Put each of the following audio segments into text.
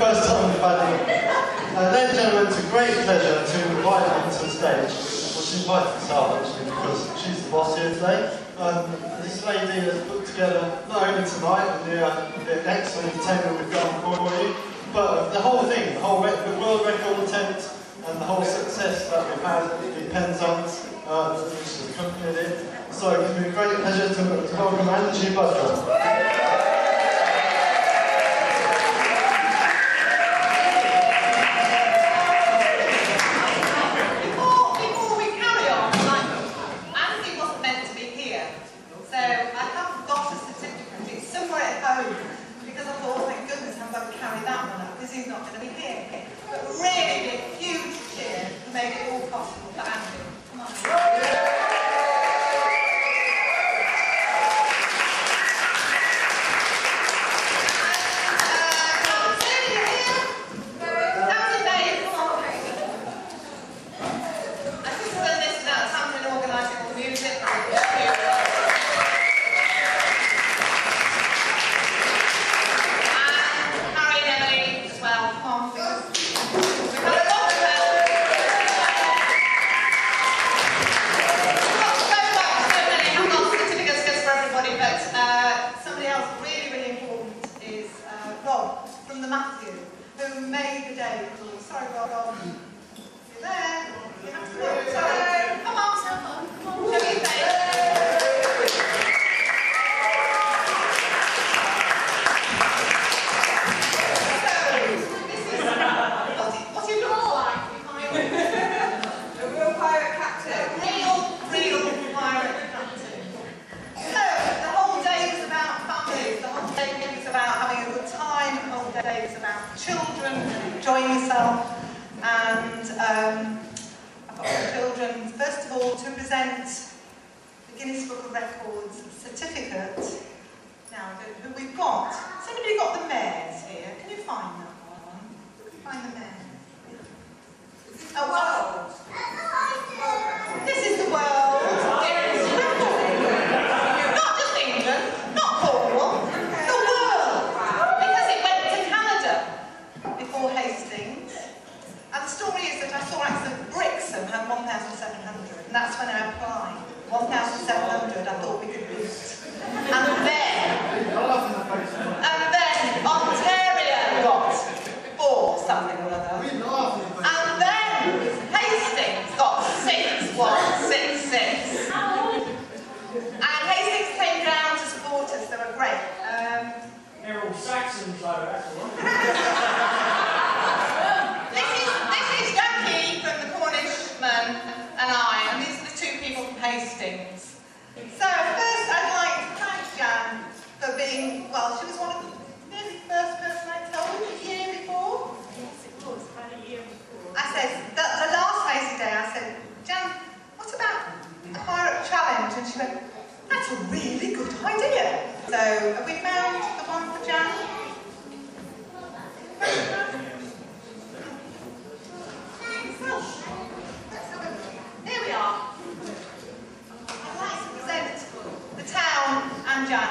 First time we've had it. Ladies and gentlemen, it's a great pleasure to invite her onto the stage. Well, she invited herself actually because she's the boss here today. This lady has put together not only tonight and the excellent entertainment we've got for you, but the whole thing, the world record attempt and the whole success that we've had in Penzance, which has accompanied it. So it gives me a great pleasure to welcome Angie Butler. He's not going to be here. But really big, huge cheer who made it all possible for Andy. Come on. Who made the day cool. Sorry, Rob. You're there. You have to look. Sorry. Come on. Show your face. This is what it looks like behind a real pirate captain. A real pirate captain. So, the whole day was about families. The whole day was about having a good time. The whole day was about children, enjoying yourself, and I've got the children, first of all, to present the Guinness Book of Records certificate. Now, who we've got. Has anybody got the mares here? Can you find that one? Can you find the mares? Oh, world. This is the world Guinness record. Not just England, not Cornwall, the world. Because it went to Canada before Hastings. And the story is that I saw actually Brixham had 1,700, and that's when I applied. 1,700 I thought we could beat. And then Ontario got 4 something or other. And then Hastings got 6,166. And Hastings came down to support us. They were great. They're all Saxons, though, that's all. This is Jackie from the Cornishman and I, and these are the 2 people from Hastings. So first I'd like to thank Jan for being, well, she was one of the very first person I told the year before. Yes, it was, about a year before. I said, the last Hazy Day, I said, Jan, what about a pirate challenge? And she went, that's a really good idea. So have we found the one for Jan? Here we are. I'd like to present the town and Jan.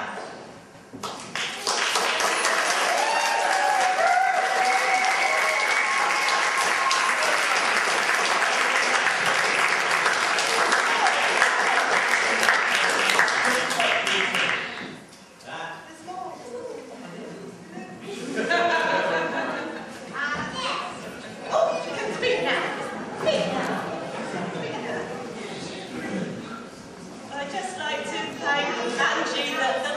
I'd just like to thank Angie, the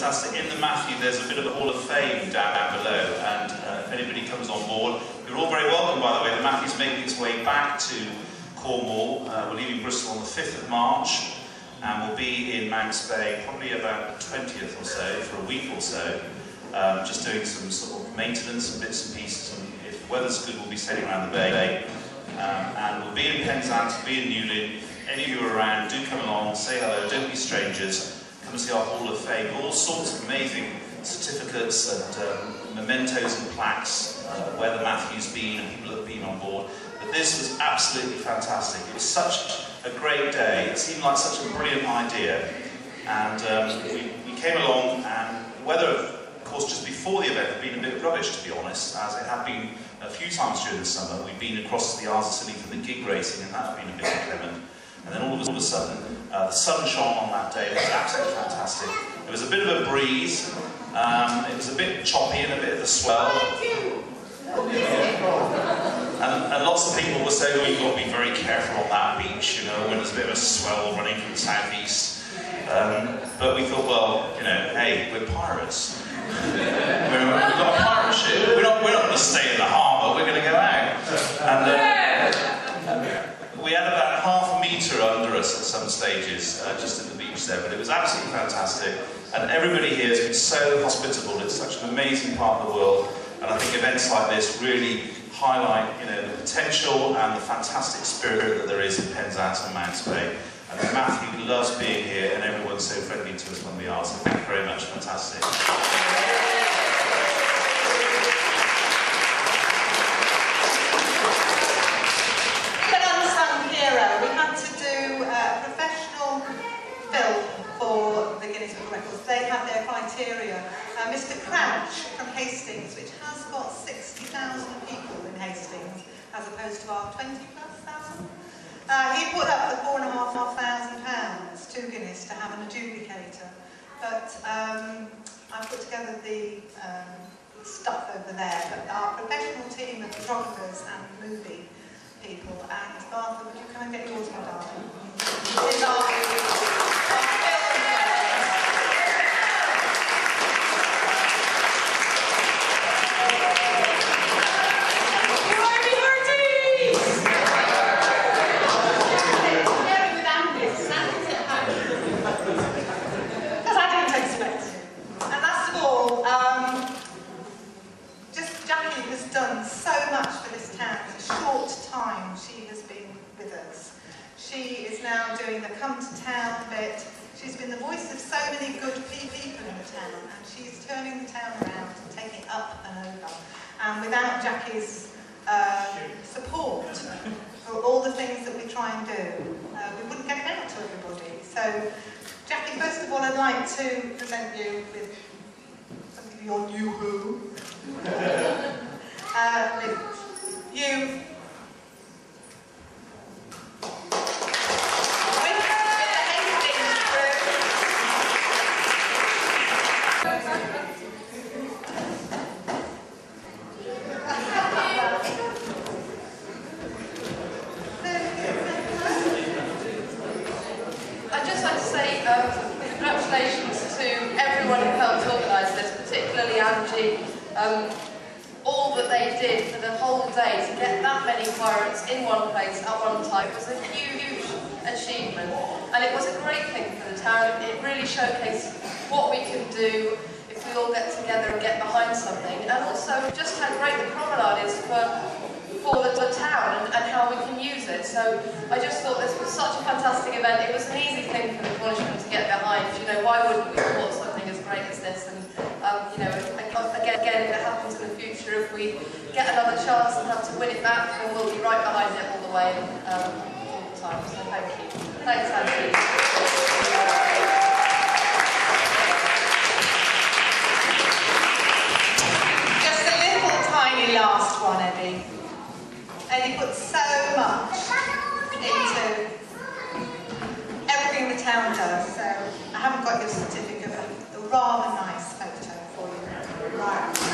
fantastic. In the Matthew, there's a bit of a Hall of Fame down below, and if anybody comes on board, you're all very welcome, by the way. The Matthew's making its way back to Cornwall. We're leaving Bristol on the 5th of March, and we'll be in Manx Bay probably about the 20th or so, for a week or so, just doing some sort of maintenance and bits and pieces, and if the weather's good, we'll be sailing around the bay. And we'll be in Penzance, we'll be in Newlyn. Any of you are around, do come along, say hello, don't be strangers. Come and see our Hall of Fame. All sorts of amazing certificates and mementos and plaques where the Matthew's been and people that have been on board. But this was absolutely fantastic. It was such a great day. It seemed like such a brilliant idea. And we came along, and the weather, of course, just before the event had been a bit rubbish, to be honest, as it had been a few times during the summer. We'd been across the Isles of Scilly for the gig racing, and that's been a bit inclement. And then all of a sudden, the sun shone on that day. It was absolutely fantastic. There was a bit of a breeze. It was a bit choppy and a bit of a swell. And lots of people were saying, oh, you've got to be very careful on that beach, you know, when there's a bit of a swell running from the southeast. But we thought, well, you know, hey, we're pirates. We've got a pirate ship. We're not going to stay in the harbour, we're going to go out. And we had about half a metre under us at some stages, just at the beach there, but it was absolutely fantastic. And everybody here has been so hospitable. It's such an amazing part of the world. And I think events like this really highlight, you know, the potential and the fantastic spirit that there is in Penzance and Manx Bay. And Matthew loves being here, and everyone's so friendly to us when we are. So thank you very much. Fantastic. An unsung hero. We had to do a professional film for the Guinness Book of Records. They have their criteria. Mr. Crouch from Hastings, which has got 60,000 people in Hastings, as opposed to our 20+,000. He put up the £4,500 to Guinness to have an adjudicator. But I put together the stuff over there. But our professional team of photographers and movie people. And Martha, would you come and get yours, my darling? It's our done so much for this town in a short time she has been with us. She is now doing the come to town bit. She's been the voice of so many good people in the town, and she's turning the town around and taking it up and over. And without Jackie's support for all the things that we try and do, we wouldn't get it out to everybody. So, Jackie, first of all, I'd like to present you with something of your new who. You I'd just like to say congratulations to everyone who helped organise this, particularly Angie. All that they did for the whole day to get that many pirates in one place at one time was a huge achievement, and it was a great thing for the town. It really showcased what we can do if we all get together and get behind something, and also just how great the promenade is for the town and how we can use it. So I just thought this was such a fantastic event. It was an easy thing for the Cornishmen to get behind. You know, why wouldn't we support something as great as this? And you know, again, if it happens in the future, if we get another chance and have to win it back, then we'll be right behind it all the way, all the time. So thank you. Thanks, Angie. just a little tiny last one, Eddie. Eddie put so much into everything the town does, so I haven't got your certificate, but a rather nice photo for you. Right.